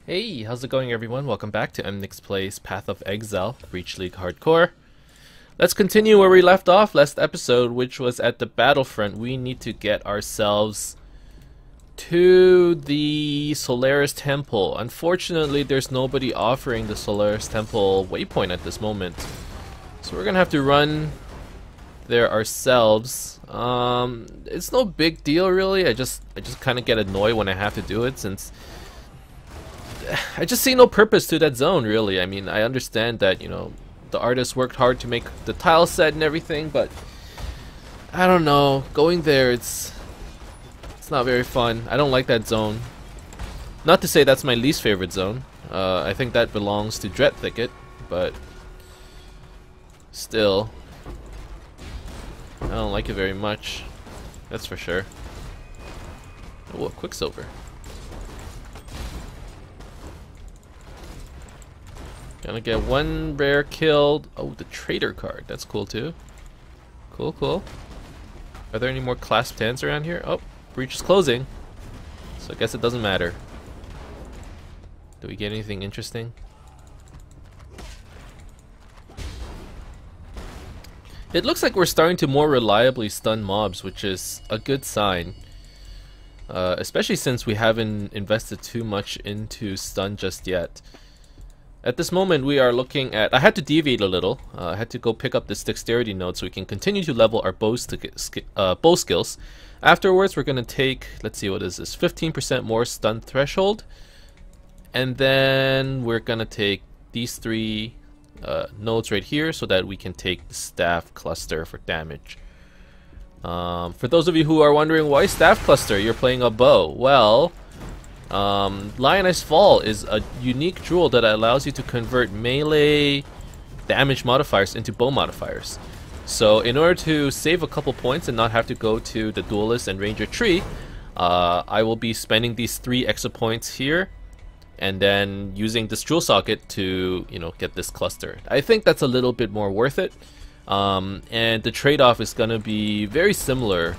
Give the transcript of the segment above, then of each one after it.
Hey, how's it going everyone? Welcome back to EmnixBleached Path of Exile, Breach League Hardcore. Let's continue where we left off last episode, which was at the battlefront. We need to get ourselves to the Solaris Temple. Unfortunately, there's nobody offering the Solaris Temple waypoint at this moment. So we're gonna have to run there ourselves. It's no big deal really. I just kind of get annoyed when I have to do it, since I just see no purpose to that zone, really. I mean, I understand that, you know, the artist worked hard to make the tile set and everything, but I don't know. Going there, it's not very fun. I don't like that zone. Not to say that's my least favorite zone. I think that belongs to Dread Thicket, but still, I don't like it very much. That's for sure. Oh, a Quicksilver. Gonna get one rare killed. Oh, the trader card. That's cool too. Cool, cool. Are there any more clasped hands around here? Oh, breach is closing. So I guess it doesn't matter. Do we get anything interesting? It looks like we're starting to more reliably stun mobs, which is a good sign. Especially since we haven't invested too much into stun just yet. At this moment, we are looking at... I had to deviate a little. I had to go pick up this dexterity node so we can continue to level our bow skills. Afterwards, we're going to take... Let's see, what is this? 15% more stun threshold. And then we're going to take these three nodes right here so that we can take the staff cluster for damage. For those of you who are wondering, why staff cluster? You're playing a bow. Well... Lioness Fall is a unique jewel that allows you to convert melee damage modifiers into bow modifiers. So in order to save a couple points and not have to go to the Duelist and Ranger tree, I will be spending these 3 extra points here and then using this jewel socket to, you know, get this cluster. I think that's a little bit more worth it, and the trade-off is gonna be very similar,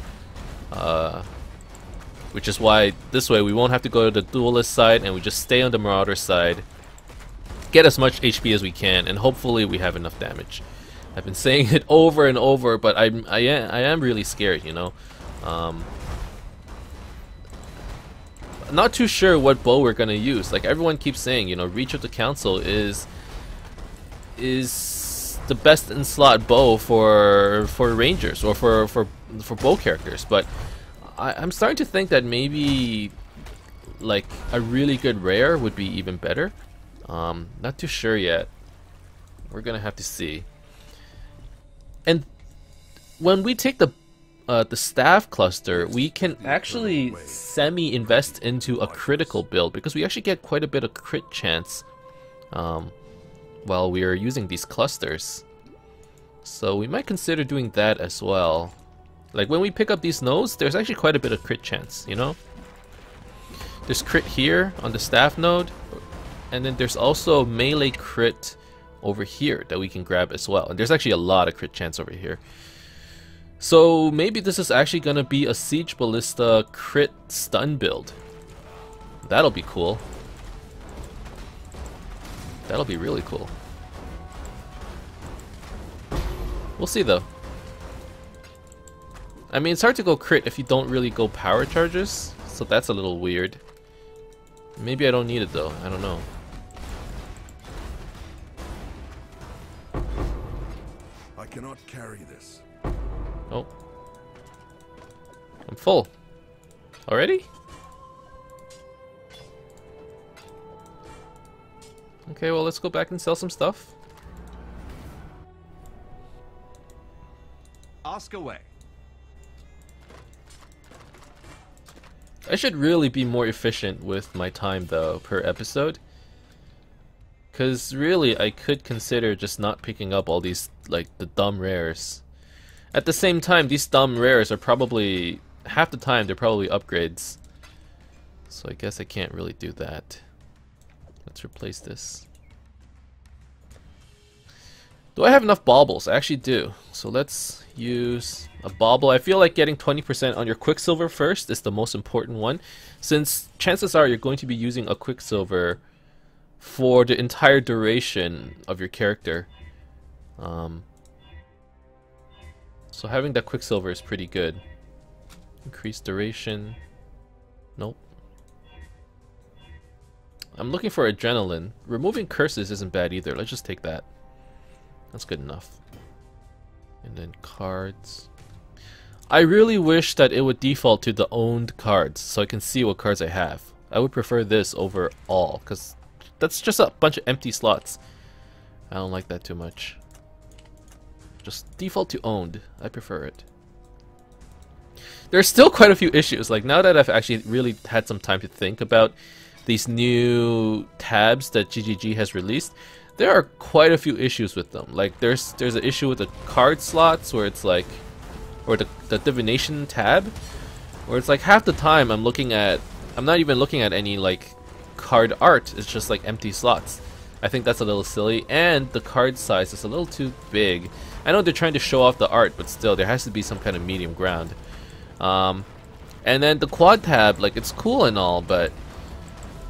which is why this way we won't have to go to the Duelist side and we just stay on the Marauder side, get as much HP as we can, and hopefully we have enough damage. I've been saying it over and over, but I am really scared, you know. Not too sure what bow we're gonna use. Like everyone keeps saying, you know, Reach of the Council is the best in slot bow for rangers or for bow characters, but I'm starting to think that maybe like a really good rare would be even better. Not too sure yet. We're gonna have to see. And when we take the staff cluster, we can actually semi-invest into a critical build because we actually get quite a bit of crit chance while we are using these clusters. So we might consider doing that as well. Like when we pick up these nodes, there's actually quite a bit of crit chance, you know? There's crit here on the staff node, and then there's also melee crit over here that we can grab as well. And there's actually a lot of crit chance over here. So maybe this is actually gonna be a Siege Ballista crit stun build. That'll be cool. That'll be really cool. We'll see though. I mean, it's hard to go crit if you don't really go power charges, so that's a little weird. Maybe I don't need it though, I don't know. I cannot carry this. Oh. I'm full. Already? Okay, well let's go back and sell some stuff. Ask away. I should really be more efficient with my time though per episode, cause really I could consider just not picking up all these like the dumb rares. At the same time, these dumb rares are probably half the time they're probably upgrades, so I guess I can't really do that. Let's replace this. Do I have enough baubles? I actually do. So let's use a bauble. I feel like getting 20% on your Quicksilver first is the most important one, since chances are you're going to be using a Quicksilver for the entire duration of your character. So having that Quicksilver is pretty good. Increased duration. Nope. I'm looking for Adrenaline. Removing curses isn't bad either. Let's just take that. That's good enough. And then cards. I really wish that it would default to the owned cards so I can see what cards I have. I would prefer this over all, because that's just a bunch of empty slots. I don't like that too much. Just default to owned. I prefer it. There's still quite a few issues. Like, now that I've actually really had some time to think about these new tabs that GGG has released, there are quite a few issues with them. Like, there's an issue with the card slots where it's like, or the divination tab, where it's like half the time I'm not even looking at any like card art. It's just like empty slots. I think that's a little silly, and the card size is a little too big. I know they're trying to show off the art, but still, there has to be some kind of medium ground. And then the quad tab, like, it's cool and all, but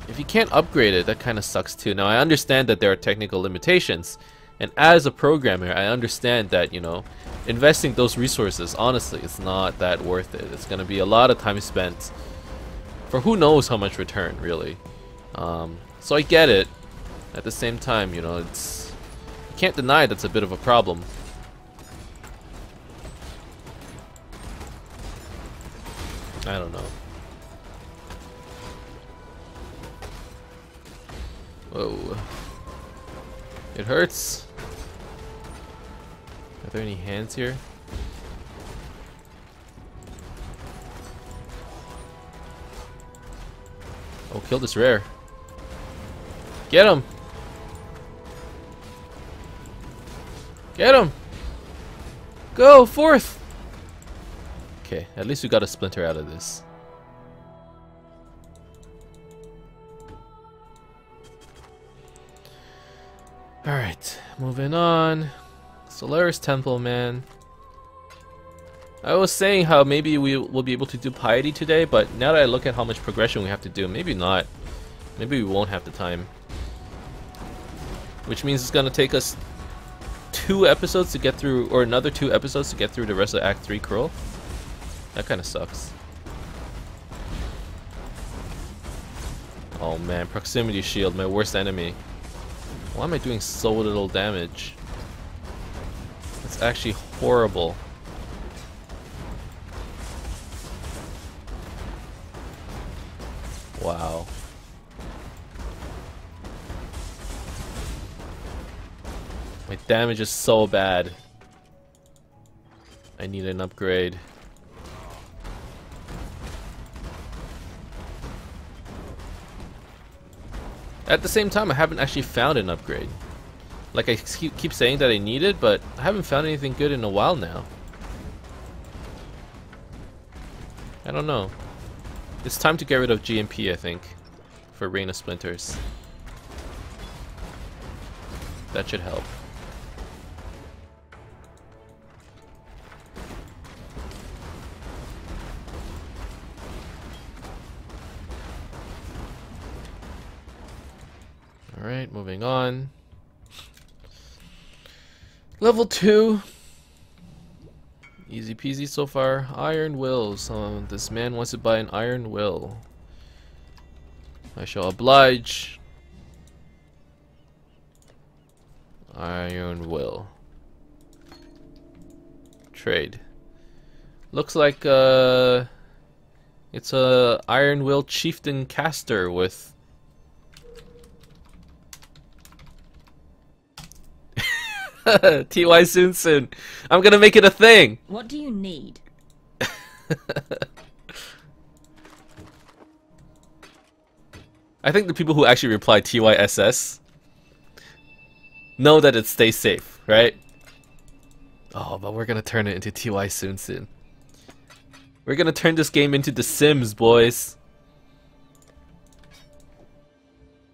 if you can't upgrade it, that kind of sucks too. Now, I understand that there are technical limitations, and as a programmer, I understand that, you know, investing those resources, honestly, it's not that worth it. It's going to be a lot of time spent for who knows how much return, really. So I get it. At the same time, you know, you can't deny that's a bit of a problem. I don't know. Whoa. It hurts. Are there any hands here? Oh, kill this rare. Get him! Get him! Go, forth! Okay, at least we got a splinter out of this. Alright, moving on. Solaris Temple, man. I was saying how maybe we will be able to do Piety today, but now that I look at how much progression we have to do, maybe not. Maybe we won't have the time. Which means it's gonna take us 2 episodes to get through, or another 2 episodes to get through the rest of Act 3 Cruel. That kinda sucks. Oh man, Proximity Shield, my worst enemy. Why am I doing so little damage? That's actually horrible. Wow. My damage is so bad. I need an upgrade. At the same time, I haven't actually found an upgrade. Like, I keep saying that I need it, but I haven't found anything good in a while now. I don't know. It's time to get rid of GMP, I think, for Rain of Splinters. That should help. Alright, moving on. Level 2. Easy peasy so far. Iron Will. So this man wants to buy an Iron Will. I shall oblige. Iron Will. Trade. Looks like it's a Iron Will Chieftain caster with TY soon. I'm gonna make it a thing. What do you need? I think the people who actually reply TYSS know that it stays safe, right? Oh, but we're gonna turn it into TY soon. We're gonna turn this game into The Sims, boys.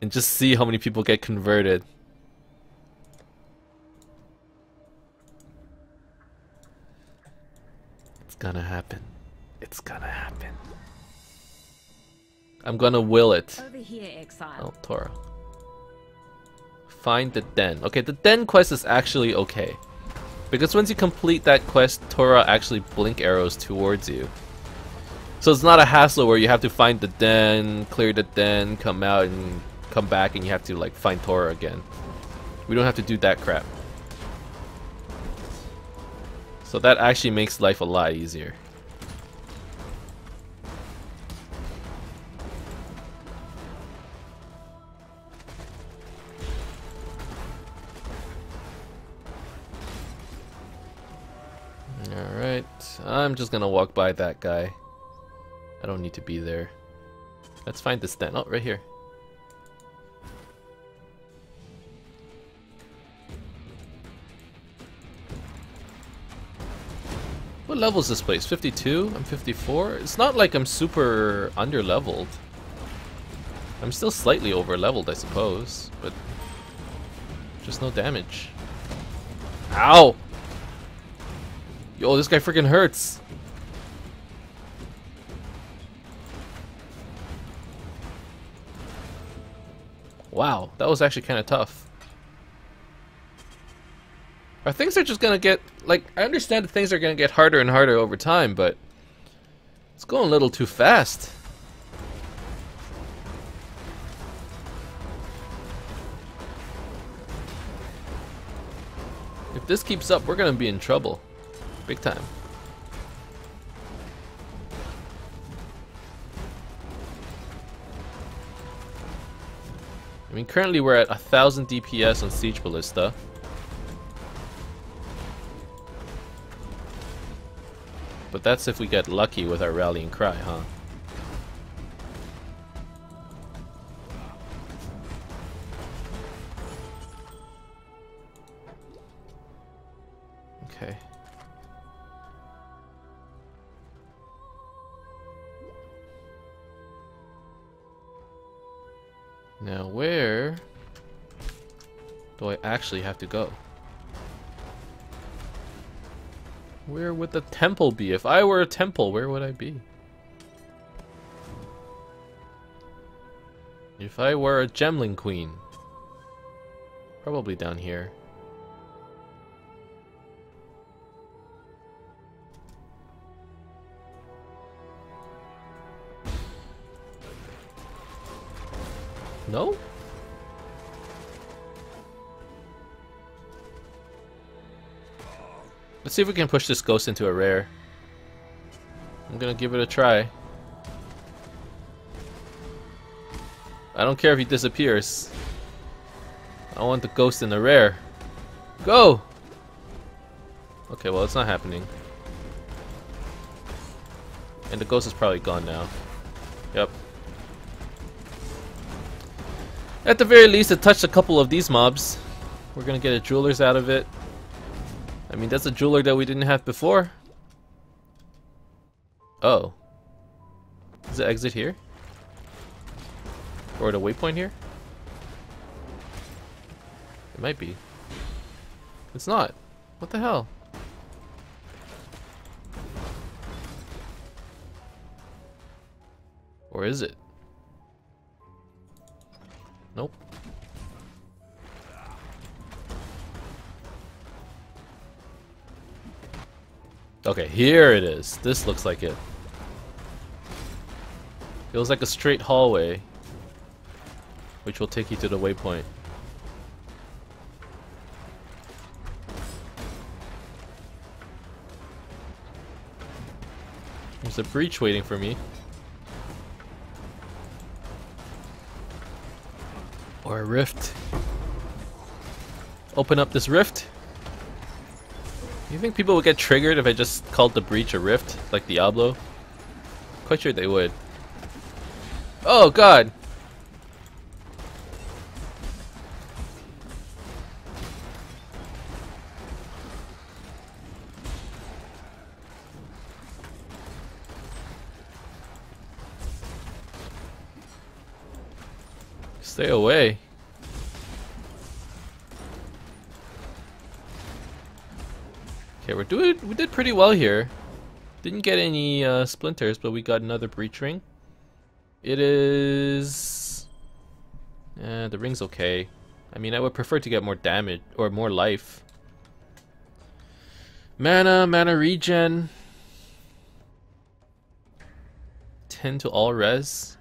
And just see how many people get converted. It's gonna happen. It's gonna happen. I'm gonna will it. Over here, Exile. Oh, Tora. Find the den. Okay, the den quest is actually okay. Because once you complete that quest, Torah actually blink arrows towards you. So it's not a hassle where you have to find the den, clear the den, come out and come back and you have to like find Torah again. We don't have to do that crap. So that actually makes life a lot easier. Alright, I'm just gonna walk by that guy. I don't need to be there. Let's find this den. Oh, right here. What level is this place? 52? I'm 54? It's not like I'm super under-leveled. I'm still slightly over-leveled, I suppose, but just no damage. Ow! Yo, this guy freaking hurts! Wow, that was actually kind of tough. Are things are just gonna get, like, I understand that things are gonna get harder and harder over time, but it's going a little too fast. If this keeps up, we're gonna be in trouble. Big time. I mean, currently we're at 1000 DPS on Siege Ballista. But that's if we get lucky with our rallying cry, huh? Okay. Now where do I actually have to go? Where would the temple be? If I were a temple, where would I be? If I were a Gemling Queen, probably down here. No? Let's see if we can push this ghost into a rare. I'm gonna give it a try. I don't care if he disappears. I want the ghost in the rare. Go! Okay, well, it's not happening. And the ghost is probably gone now. Yep. At the very least, it touched a couple of these mobs. We're gonna get a jeweler's out of it. I mean, that's a jeweler that we didn't have before. Oh. Is the exit here? Or the waypoint here? It might be. It's not. What the hell? Or is it? Nope. Okay, here it is. This looks like it. Feels like a straight hallway, which will take you to the waypoint. There's a breach waiting for me. Or a rift. Open up this rift. You think people would get triggered if I just called the breach a rift, like Diablo? Quite sure they would. Oh god! Stay away. Okay, we did pretty well here. Didn't get any splinters, but we got another breach ring. It is... the ring's okay. I mean, I would prefer to get more damage or more life. Mana regen. 10 to all res.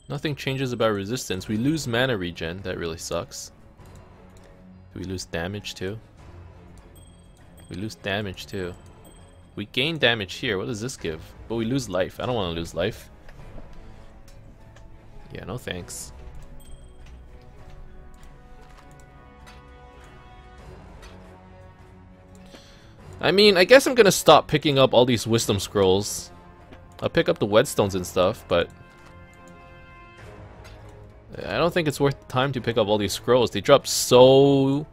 Nothing changes about resistance. We lose mana regen. That really sucks. Do we lose damage too? We lose damage too. We gain damage here. What does this give? But we lose life. I don't want to lose life. Yeah, no thanks. I mean, I guess I'm gonna stop picking up all these wisdom scrolls. I'll pick up the whetstones and stuff, but I don't think it's worth the time to pick up all these scrolls. They drop so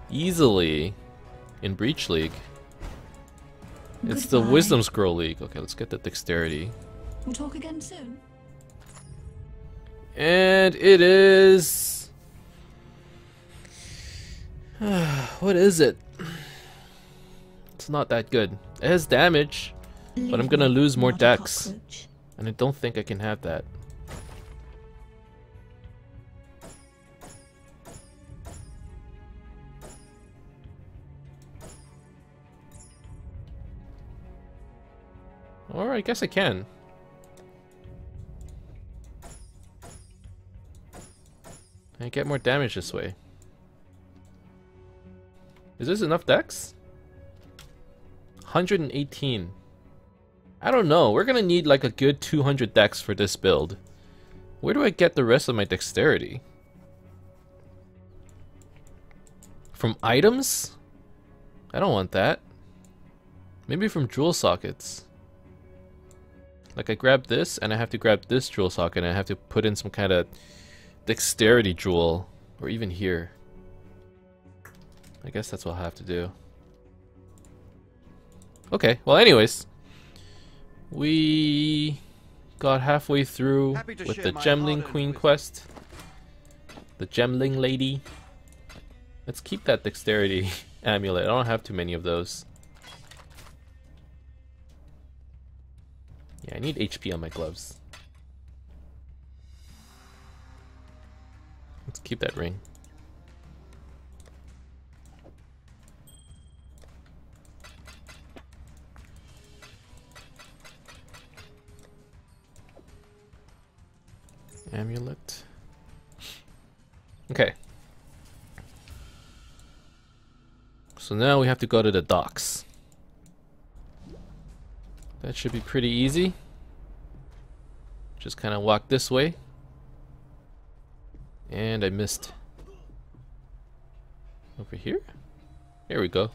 easily in Breach League. It's the Wisdom Scroll League. Okay, let's get the dexterity. We'll talk again soon. And it is... what is it? It's not that good. It has damage, but I'm gonna lose more dex. And I don't think I can have that. Or I guess I can. I get more damage this way. Is this enough dex? 118. I don't know. We're gonna need like a good 200 dex for this build. Where do I get the rest of my dexterity? From items? I don't want that. Maybe from jewel sockets. Like I grab this and I have to grab this jewel socket and I have to put in some kind of dexterity jewel. Or even here. I guess that's what I'll have to do. Okay, well anyways. We got halfway through with the Gemling Queen quest. The Gemling lady. Let's keep that dexterity amulet. I don't have too many of those. Yeah, I need HP on my gloves. Let's keep that ring. Amulet. Okay. So now we have to go to the docks. That should be pretty easy. Just kind of walk this way. And I missed. Over here? Here we go.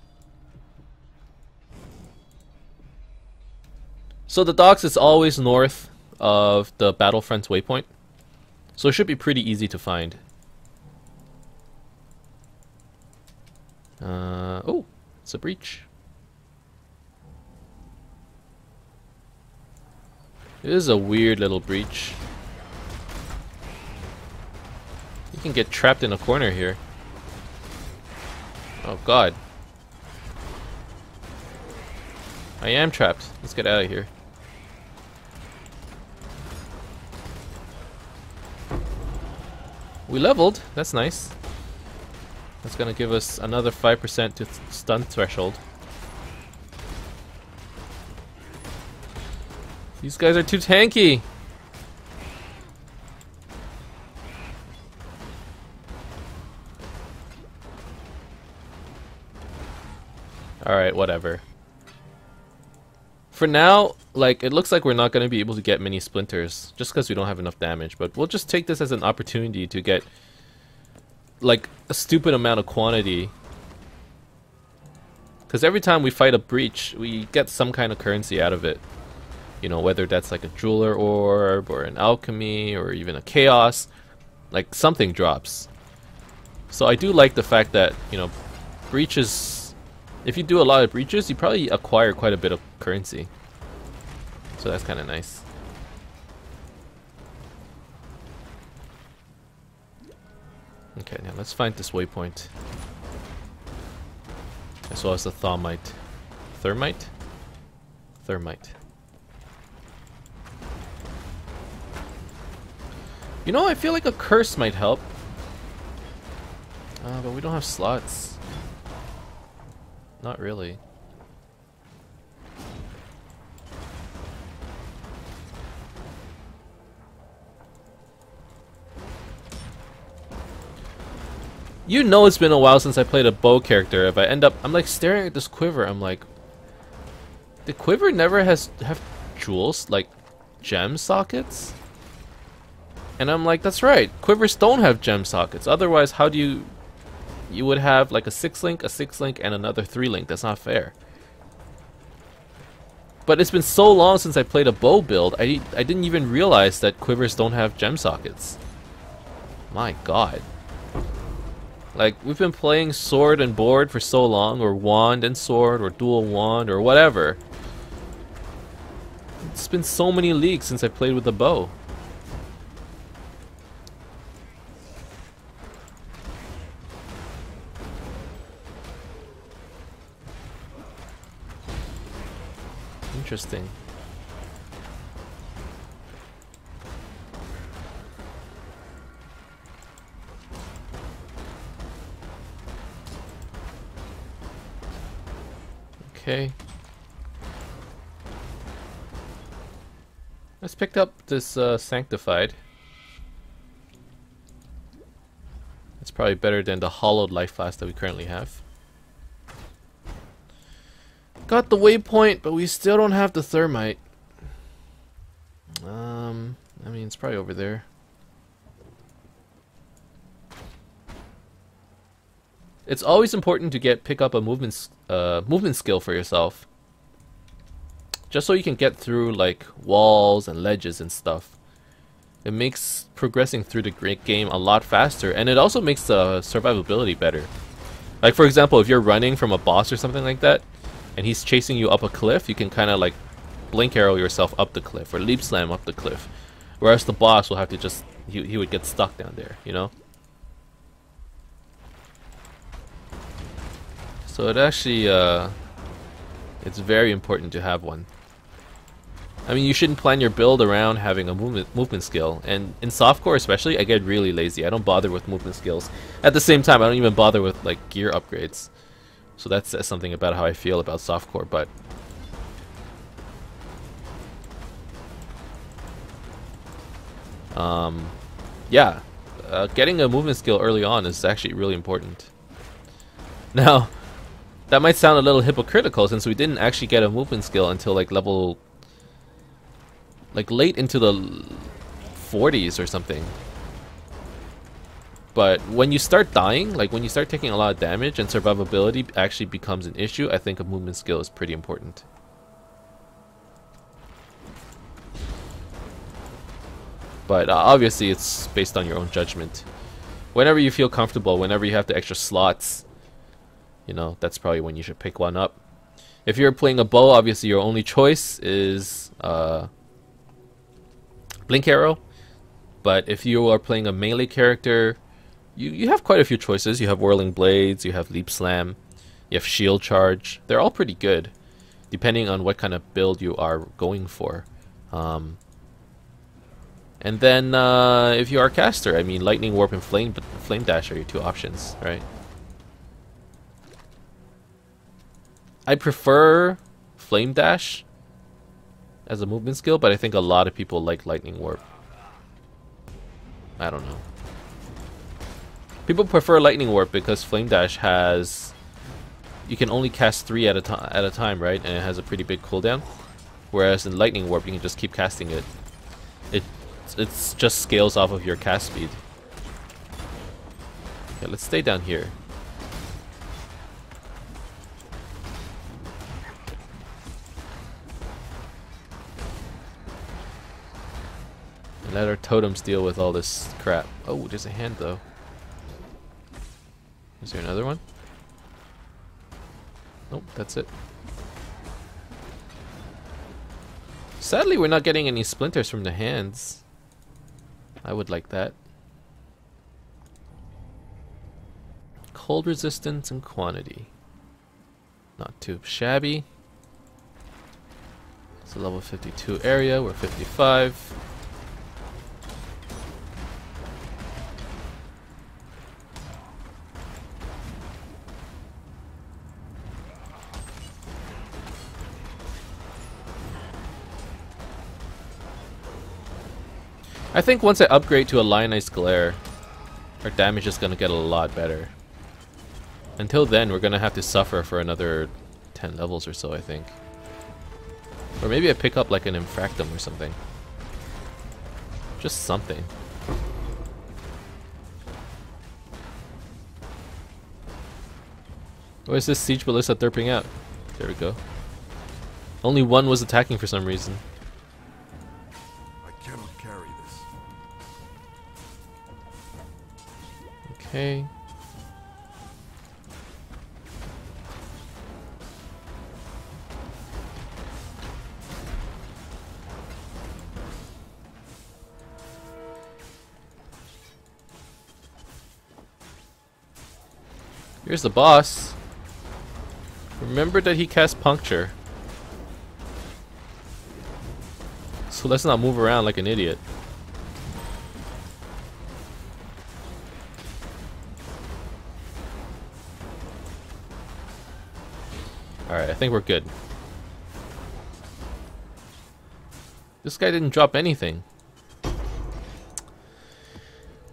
So the docks is always north of the Battlefront's waypoint. So it should be pretty easy to find. Oh, it's a breach. It is a weird little breach. You can get trapped in a corner here. Oh god. I am trapped. Let's get out of here. We leveled. That's nice. That's gonna give us another 5% to stun threshold. These guys are too tanky. Alright, whatever. For now, like, it looks like we're not going to be able to get many splinters just because we don't have enough damage, but we'll just take this as an opportunity to get like a stupid amount of quantity, because every time we fight a breach we get some kind of currency out of it, you know, whether that's like a jeweler orb or an alchemy or even a chaos, like something drops. So I do like the fact that, you know, breaches, if you do a lot of breaches you probably acquire quite a bit of currency, so that's kind of nice. Okay, now let's find this waypoint. As well as the Thaumaite. Thermite? Thermite. You know, I feel like a curse might help. But we don't have slots. Not really. You know it's been a while since I played a bow character. If I end up, I'm like staring at this quiver. I'm like, the quiver never have jewels, like gem sockets? And I'm like, that's right. Quivers don't have gem sockets. Otherwise, how do you would have like a 6-link, a 6-link, and another 3-link. That's not fair. But it's been so long since I played a bow build, I didn't even realize that quivers don't have gem sockets. My god. Like, we've been playing sword and board for so long, or wand and sword, or dual wand, or whatever. It's been so many leagues since I played with a bow. Interesting. Okay. Let's pick up this Sanctified. It's probably better than the hollowed life flask that we currently have. Got the waypoint, but we still don't have the thermite. I mean, it's probably over there. It's always important to pick up a movement skill for yourself, just so you can get through like walls and ledges and stuff. It makes progressing through the game a lot faster, and it also makes the survivability better. Like for example, if you're running from a boss or something like that, and he's chasing you up a cliff, you can kind of like blink arrow yourself up the cliff or leap slam up the cliff, whereas the boss will have to just he would get stuck down there, you know. So it actually, it's very important to have one. I mean, you shouldn't plan your build around having a movement skill. And in softcore especially, I get really lazy. I don't bother with movement skills. At the same time, I don't even bother with like gear upgrades. So that says something about how I feel about softcore, but... yeah. Getting a movement skill early on is actually really important. Now... that might sound a little hypocritical since we didn't actually get a movement skill until like level... like late into the 40s or something. But when you start dying, like when you start taking a lot of damage and survivability actually becomes an issue, I think a movement skill is pretty important. But obviously it's based on your own judgment. Whenever you feel comfortable, whenever you have the extra slots, you know, that's probably when you should pick one up. If you're playing a bow, obviously your only choice is blink arrow. But if you are playing a melee character, you have quite a few choices. You have whirling blades, you have leap slam, you have shield charge. They're all pretty good, depending on what kind of build you are going for. And then if you are a caster, I mean, lightning warp and flame dash are your two options, right? I prefer Flame Dash as a movement skill, but I think a lot of people like Lightning Warp. I don't know. People prefer Lightning Warp because Flame Dash has... you can only cast 3 at a time, right? And it has a pretty big cooldown. Whereas in Lightning Warp, you can just keep casting it. It's just scales off of your cast speed. Okay, let's stay down here. Let our totems deal with all this crap. Oh, there's a hand though. Is there another one? Nope, that's it. Sadly, we're not getting any splinters from the hands. I would like that. Cold resistance and quantity. Not too shabby. It's a level 52 area. We're 55. I think once I upgrade to a Lionized Glare, our damage is gonna get a lot better. Until then, we're gonna have to suffer for another 10 levels or so, I think. Or maybe I pick up like an Infractum or something. Just something. Why is this Siege Ballista derping out? There we go. Only one was attacking for some reason. I cannot carry this. Okay. Here's the boss. Remember that he cast Puncture. So let's not move around like an idiot. Alright, I think we're good. This guy didn't drop anything.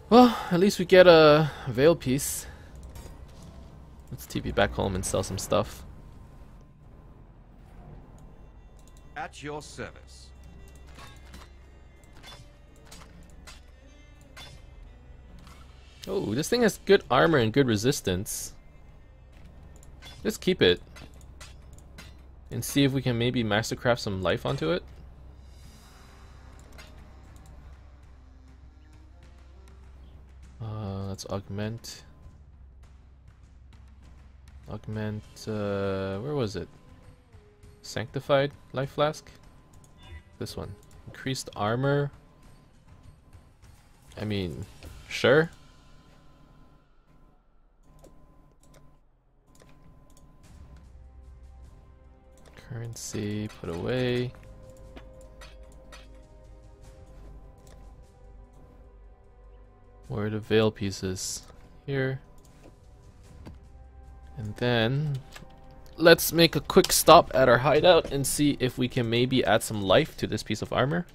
Well, at least we get a Veil piece. Let's TP back home and sell some stuff. At your service. Oh, this thing has good armor and good resistance. Let's keep it. And see if we can maybe mastercraft some life onto it. Let's augment. Where was it? Sanctified life flask? This one. Increased armor. I mean, sure. Currency, put away. Where are the veil pieces? Here. And then let's make a quick stop at our hideout and see if we can maybe add some life to this piece of armor.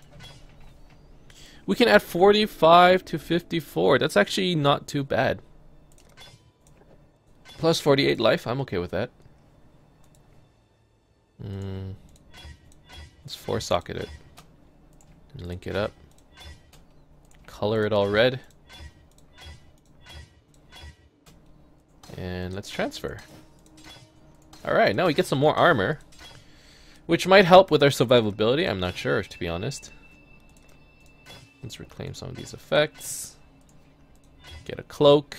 We can add 45 to 54. That's actually not too bad. Plus 48 life, I'm okay with that. Let's 4-socket it. And link it up. Color it all red. And let's transfer. Alright, now we get some more armor. Which might help with our survivability, I'm not sure, to be honest. Let's reclaim some of these effects. Get a cloak.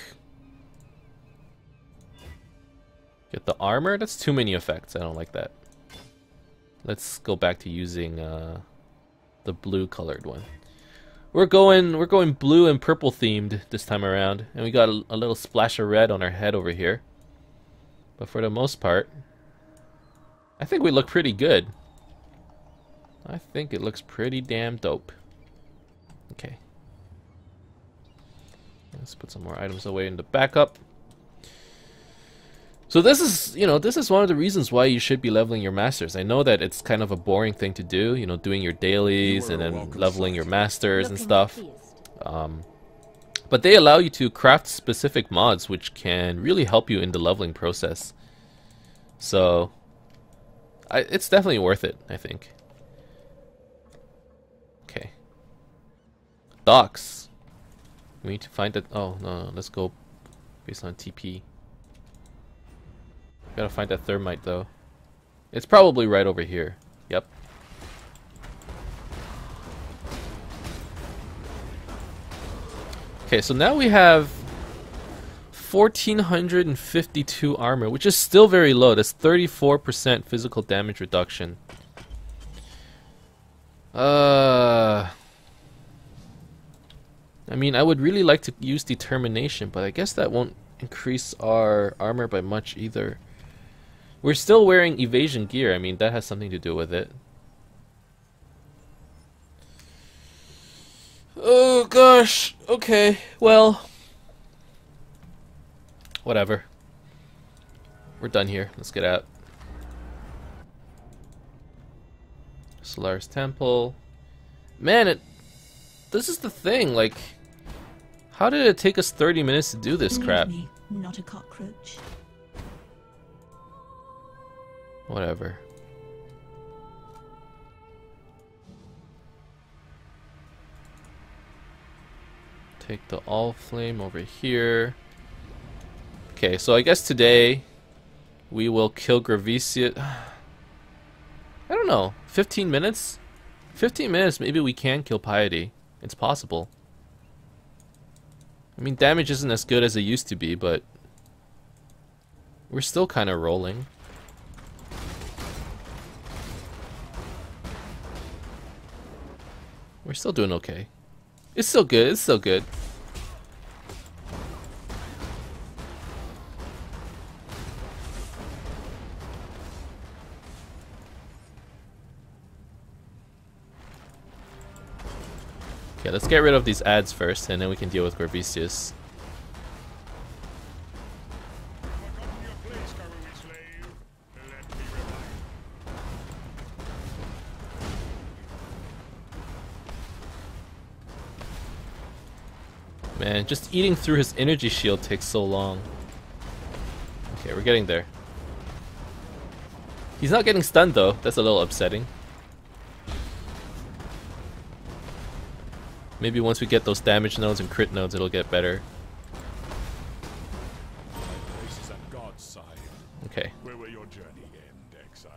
Get the armor? That's too many effects, I don't like that. Let's go back to using the blue colored one. We're going blue and purple themed this time around, and we got a little splash of red on our head over here. But for the most part, I think we look pretty good. I think it looks pretty damn dope. Okay. Let's put some more items away in the backup. So this is, this is one of the reasons why you should be leveling your masters. I know that it's kind of a boring thing to do, doing your dailies and then leveling your masters and stuff. But they allow you to craft specific mods which can really help you in the leveling process. So it's definitely worth it, I think. Okay. Docks. We need to find it. Oh, no, let's go based on TP. Gotta find that thermite though. It's probably right over here. Yep. Okay, so now we have 1452 armor, which is still very low. That's 34% physical damage reduction. I mean, I would really like to use determination, but I guess that won't increase our armor by much either. We're still wearing evasion gear. I mean, that has something to do with it. Oh gosh. Okay. Well, whatever. We're done here. Let's get out. Solaris Temple. Man, this is the thing, like, how did it take us 30 minutes to do this crap? Believe me, not a cockroach. Whatever. Take the all flame over here. Okay, so I guess today we will kill Gravisia. I don't know, 15 minutes? 15 minutes, maybe we can kill Piety. It's possible. I mean, damage isn't as good as it used to be, but we're still kind of rolling. We're still doing okay. It's still good, it's still good. Okay, let's get rid of these ads first, and then we can deal with Gravisius. Man, just eating through his energy shield takes so long. Okay, we're getting there. He's not getting stunned though, that's a little upsetting. Maybe once we get those damage nodes and crit nodes, it'll get better. Okay. Where will your journey end, Exile?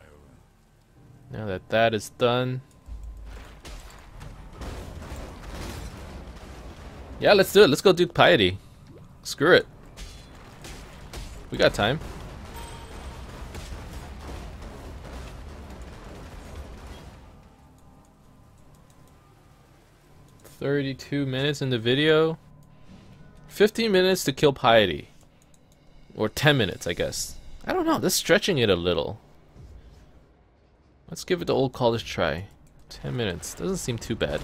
Now that that is done. Yeah, let's do it. Let's go do Piety. Screw it. We got time. "32 minutes in the video. 15 minutes to kill Piety. Or 10 minutes, I guess. I don't know. That's stretching it a little. Let's give it the old college try. 10 minutes. Doesn't seem too bad.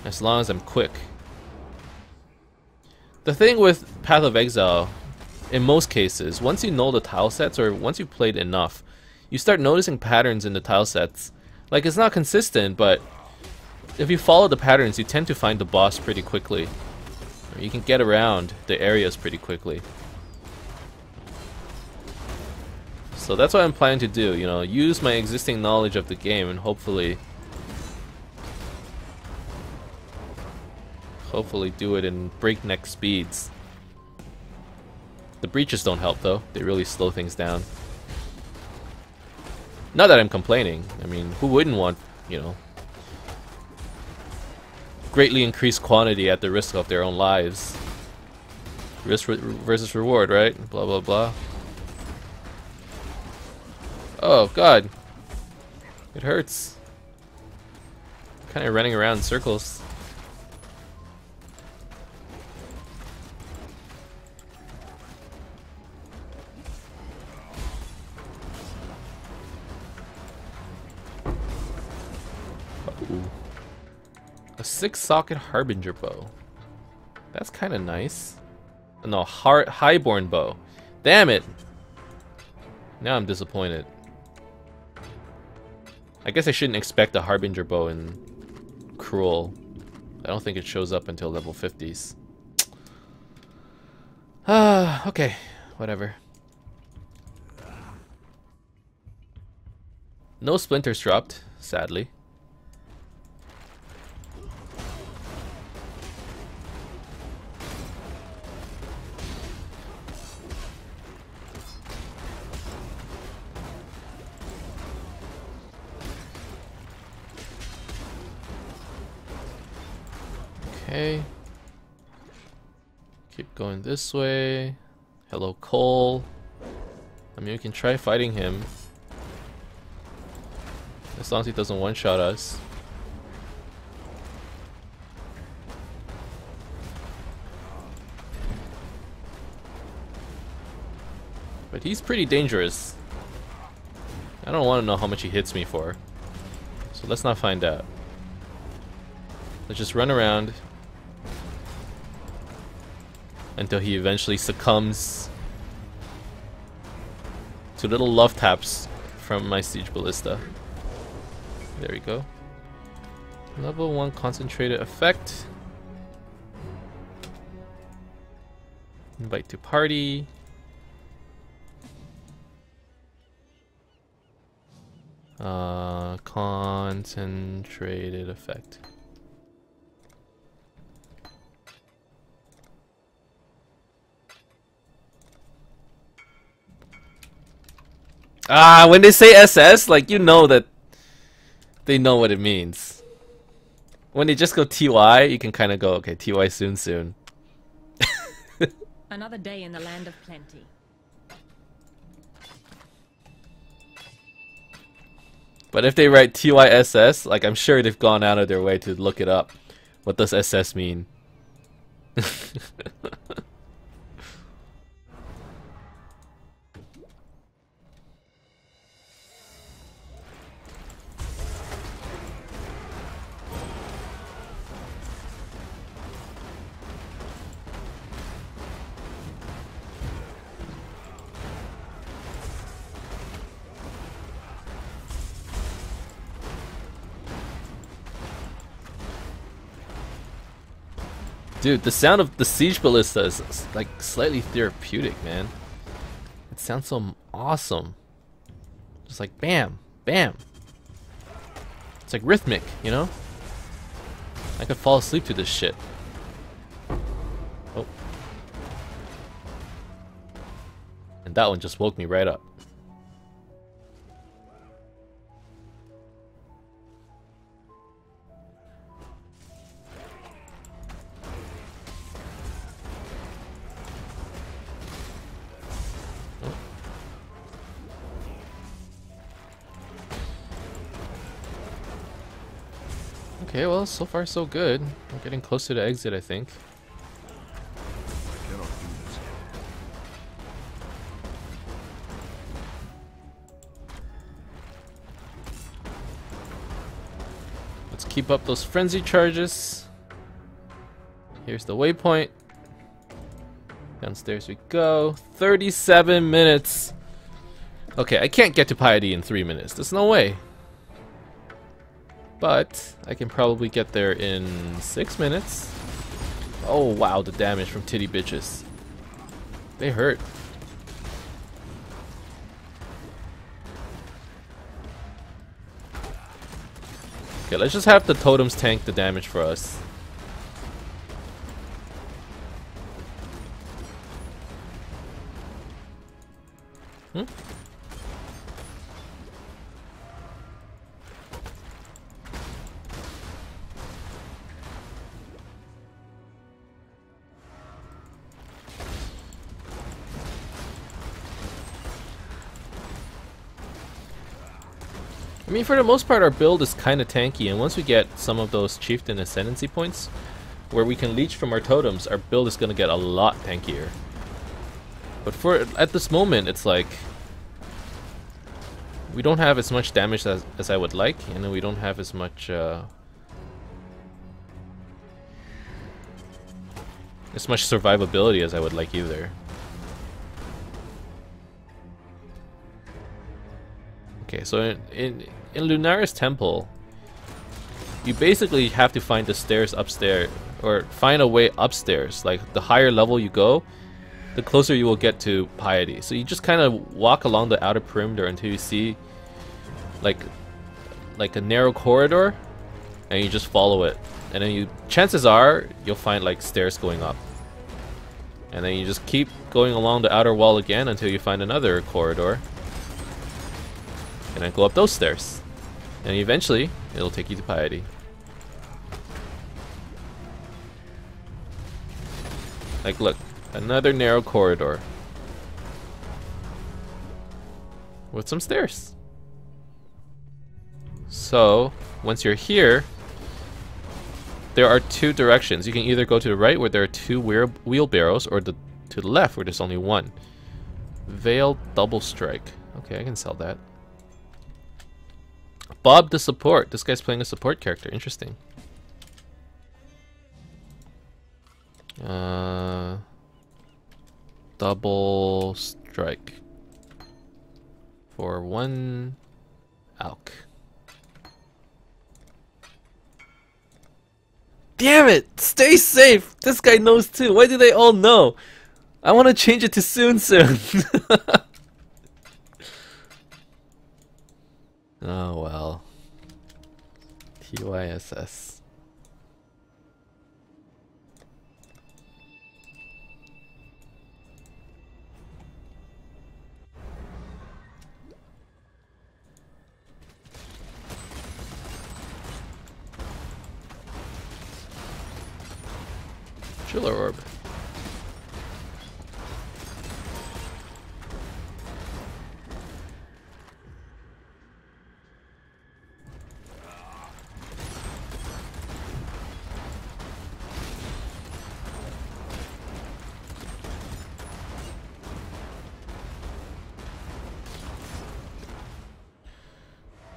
As long as I'm quick. The thing with Path of Exile, in most cases, once you know the tile sets, or once you've played enough, you start noticing patterns in the tile sets. Like, it's not consistent, but if you follow the patterns, you tend to find the boss pretty quickly. Or you can get around the areas pretty quickly. So that's what I'm planning to do, you know, use my existing knowledge of the game and hopefully do it in breakneck speeds. The breaches don't help though, they really slow things down. Not that I'm complaining, I mean, who wouldn't want, you know, greatly increased quantity at the risk of their own lives. Risk versus reward, right? Blah blah blah. Oh god. It hurts. Kind of running around in circles. Ooh. A 6-socket Harbinger bow. That's kind of nice. No, Highborn bow. Damn it! Now I'm disappointed. I guess I shouldn't expect a Harbinger bow in Cruel. I don't think it shows up until level 50s. Okay. Whatever. No splinters dropped, sadly. Okay. Keep going this way. Hello, Cole. I mean, we can try fighting him. As long as he doesn't one-shot us. But he's pretty dangerous. I don't want to know how much he hits me for. So let's not find out. Let's just run around until he eventually succumbs to little love taps from my Siege Ballista. There we go. Level 1 concentrated effect. Invite to party. Concentrated effect. Ah, when they say SS, like, you know that they know what it means. When they just go TY, you can kind of go, okay, TY soon. Another day in the land of plenty. But if they write TYSS, like, I'm sure they've gone out of their way to look it up. What does SS mean? Dude, the sound of the siege ballista is like slightly therapeutic, man. It sounds so awesome. Just like bam, bam. It's like rhythmic, you know? I could fall asleep to this shit. Oh. And that one just woke me right up. Okay, well, so far so good. We're getting close to the exit, I think. I cannot do this. Let's keep up those frenzy charges. Here's the waypoint. Downstairs we go. 37 minutes. Okay, I can't get to Piety in 3 minutes. There's no way. But I can probably get there in 6 minutes. Oh wow, the damage from titty bitches. They hurt. Okay, let's just have the totems tank the damage for us. Hmm? I mean, for the most part, our build is kind of tanky, and once we get some of those Chieftain Ascendancy points, where we can leech from our totems, our build is going to get a lot tankier. But for at this moment, it's like we don't have as much damage as I would like, and then we don't have as much survivability as I would like either. Okay, so in Lunara's temple, you basically have to find the stairs upstairs, or find a way upstairs. Like, the higher level you go, the closer you will get to Piety. So you just kind of walk along the outer perimeter until you see like a narrow corridor, and you just follow it. And then chances are you'll find like stairs going up. And then you just keep going along the outer wall again until you find another corridor. And then go up those stairs. And eventually, it'll take you to Piety. Like, look. Another narrow corridor. With some stairs. So, once you're here, there are two directions. You can either go to the right, where there are two wheelbarrows, or to the left, where there's only one. Veil double strike. Okay, I can sell that. Bob the support. This guy's playing a support character. Interesting. Double strike. For 1 alk. Damn it! Stay safe! This guy knows too. Why do they all know? I want to change it to soon. Oh well. TYSS. Chiller orb.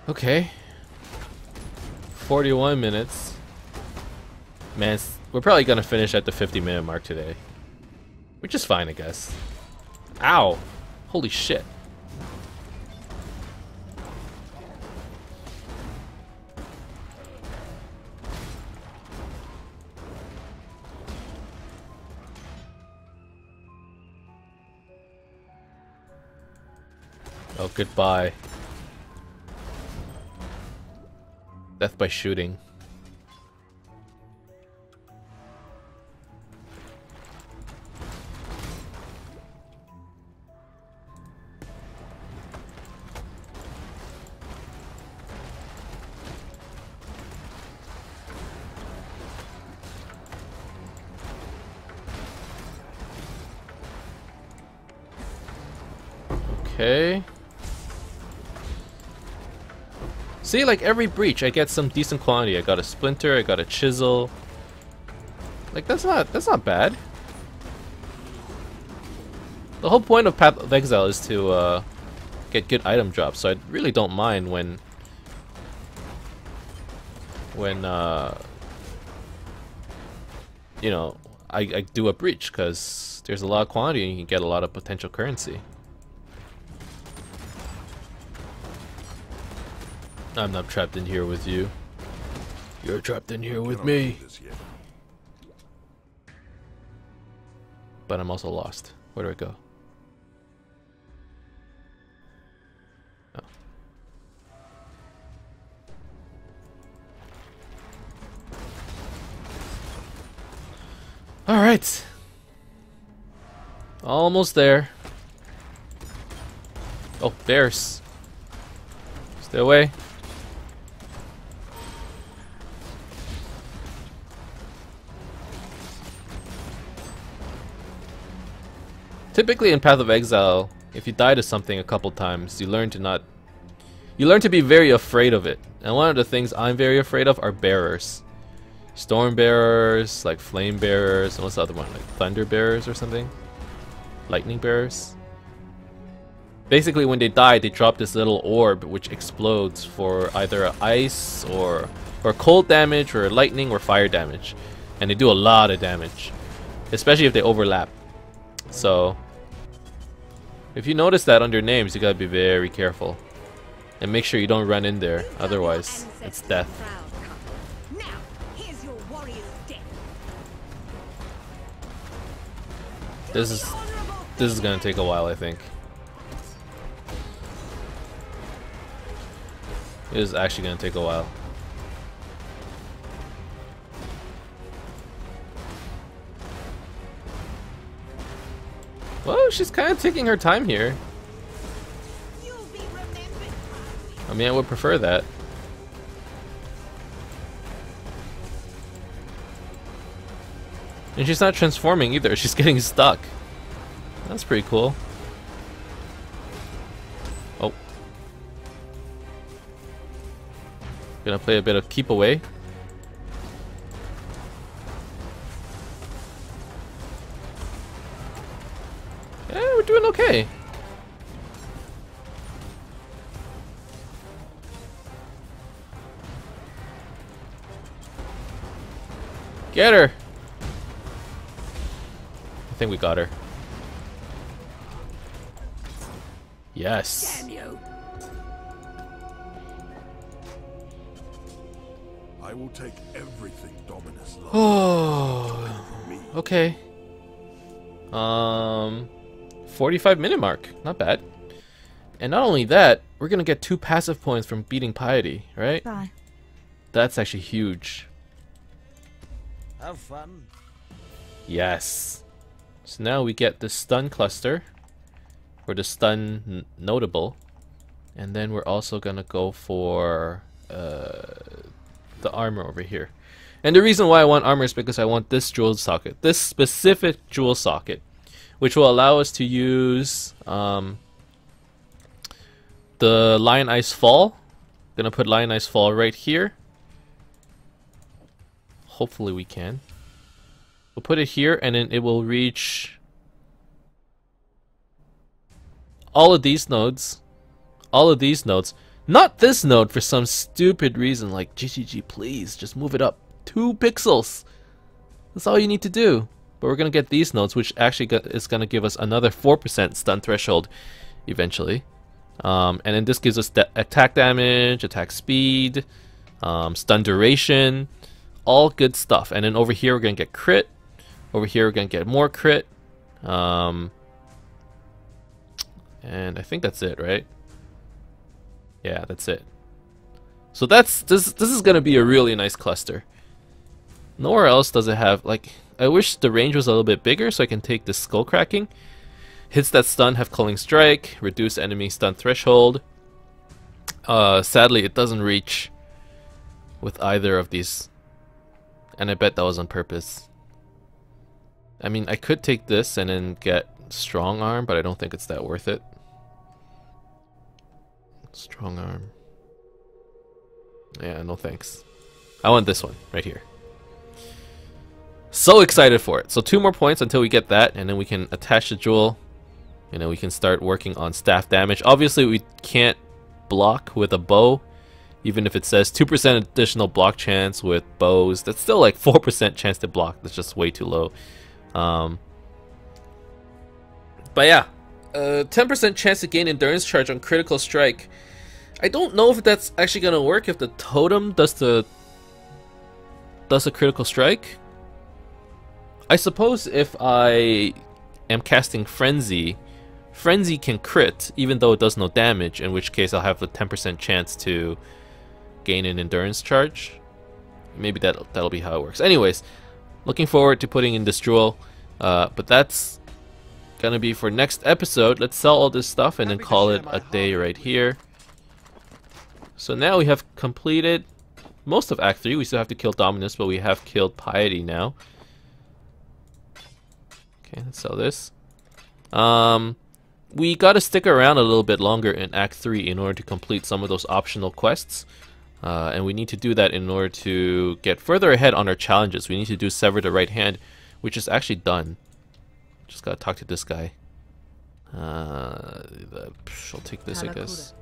Okay. 41 minutes. Man, we're probably gonna finish at the 50-minute mark today. Which is fine, I guess. Ow! Holy shit. Oh, goodbye. Death by shooting. Okay. See, like every breach, I get some decent quantity. I got a splinter, I got a chisel. Like that's not bad. The whole point of Path of Exile is to get good item drops, so I really don't mind when you know, I do a breach, because there's a lot of quantity and you can get a lot of potential currency. I'm not trapped in here with you. You're trapped in here with me. But I'm also lost. Where do I go? Oh. Alright. Almost there. Oh, bears. Stay away. Typically in Path of Exile, if you die to something a couple times, you learn to be very afraid of it. And one of the things I'm very afraid of are bearers. Storm bearers, like flame bearers, and what's the other one? Like thunder bearers or something? Lightning bearers? Basically when they die, they drop this little orb which explodes for either ice or cold damage or lightning or fire damage. And they do a lot of damage. Especially if they overlap. So, if you notice that on their names, you gotta be very careful. And make sure you don't run in there, otherwise it's death. Now, here's your warrior's death. This is gonna take a while, I think. It is actually gonna take a while. Well, she's kind of taking her time here. I mean, I would prefer that. And she's not transforming either, she's getting stuck. That's pretty cool. Oh. Gonna play a bit of keep away. Yeah, we're doing okay. Get her! I think we got her. Yes. Damn you. I will take everything Dominus loves. Oh, Me. okay. 45-minute mark. Not bad. And not only that, we're gonna get 2 passive points from beating Piety, right? Bye. That's actually huge. Have fun. Yes. So now we get the stun cluster, or the stun notable, and then we're also gonna go for the armor over here. And the reason why I want armor is because I want this jewel socket, this specific jewel socket, which will allow us to use the Lion Ice Fall. Gonna put Lion Ice Fall right here. Hopefully we can. We'll put it here, and then it will reach all of these nodes. All of these nodes. Not this node for some stupid reason, like GGG, please, just move it up 2 pixels. That's all you need to do. But we're going to get these nodes, which actually is going to give us another 4% stun threshold eventually. And then this gives us attack damage, attack speed, stun duration, all good stuff. And then over here we're going to get crit. Over here we're going to get more crit. And I think that's it, right? Yeah, that's it. So this is going to be a really nice cluster. Nowhere else does it have, like, I wish the range was a little bit bigger so I can take this skull cracking. Hits that stun have Culling Strike, reduce enemy stun threshold. Sadly, it doesn't reach with either of these. And I bet that was on purpose. I mean, I could take this and then get Strong Arm, but I don't think it's that worth it. Strong Arm. Yeah, no thanks. I want this one right here. So excited for it. So 2 more points until we get that, and then we can attach the jewel. You know, we can start working on staff damage. Obviously, we can't block with a bow, even if it says 2% additional block chance with bows. That's still like 4% chance to block. That's just way too low. But yeah, 10% chance to gain endurance charge on critical strike. I don't know if that's actually gonna work if the totem does the critical strike. I suppose if I am casting Frenzy, Frenzy can crit even though it does no damage, in which case I'll have a 10% chance to gain an endurance charge. Maybe that'll be how it works. Anyways, looking forward to putting in this jewel, but that's gonna be for next episode. Let's sell all this stuff and then call it a day right here. So now we have completed most of Act 3. We still have to kill Dominus, but we have killed Piety now. Okay, let's sell this. We gotta stick around a little bit longer in Act 3 in order to complete some of those optional quests. And we need to do that in order to get further ahead on our challenges. We need to do Sever the Right Hand, which is actually done. Just gotta talk to this guy. I'll take this, I guess.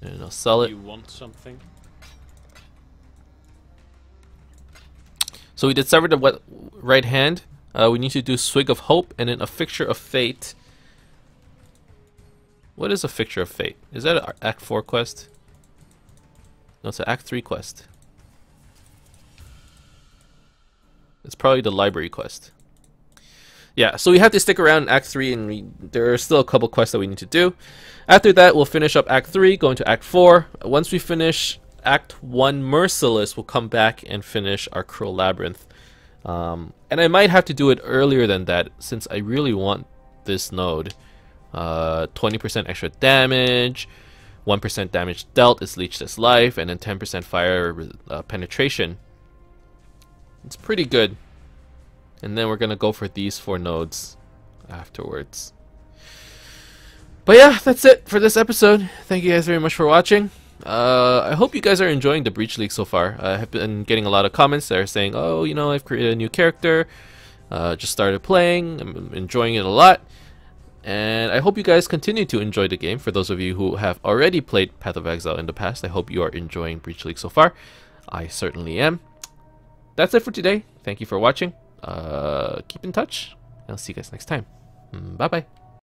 And I'll sell it. You want something? So we did Sever the Right Hand. We need to do Swig of Hope and then a Fixture of Fate. What is a Fixture of Fate? Is that an Act 4 quest? No, it's an Act 3 quest. It's probably the library quest. Yeah, so we have to stick around in Act 3, and there are still a couple quests that we need to do. After that, we'll finish up Act 3, go into Act 4. Once we finish Act 1 Merciless, we'll come back and finish our Cruel Labyrinth. And I might have to do it earlier than that, since I really want this node. 20% extra damage, 1% damage dealt is leeched as life, and then 10% fire penetration. It's pretty good. And then we're gonna go for these 4 nodes afterwards. But yeah, that's it for this episode. Thank you guys very much for watching. I hope you guys are enjoying the Breach League so far. I have been getting a lot of comments that are saying, oh, you know, I've created a new character, just started playing, I'm enjoying it a lot. And I hope you guys continue to enjoy the game. For those of you who have already played Path of Exile in the past, I hope you are enjoying Breach League so far. I certainly am. That's it for today. Thank you for watching. Keep in touch. I'll see you guys next time. Bye bye.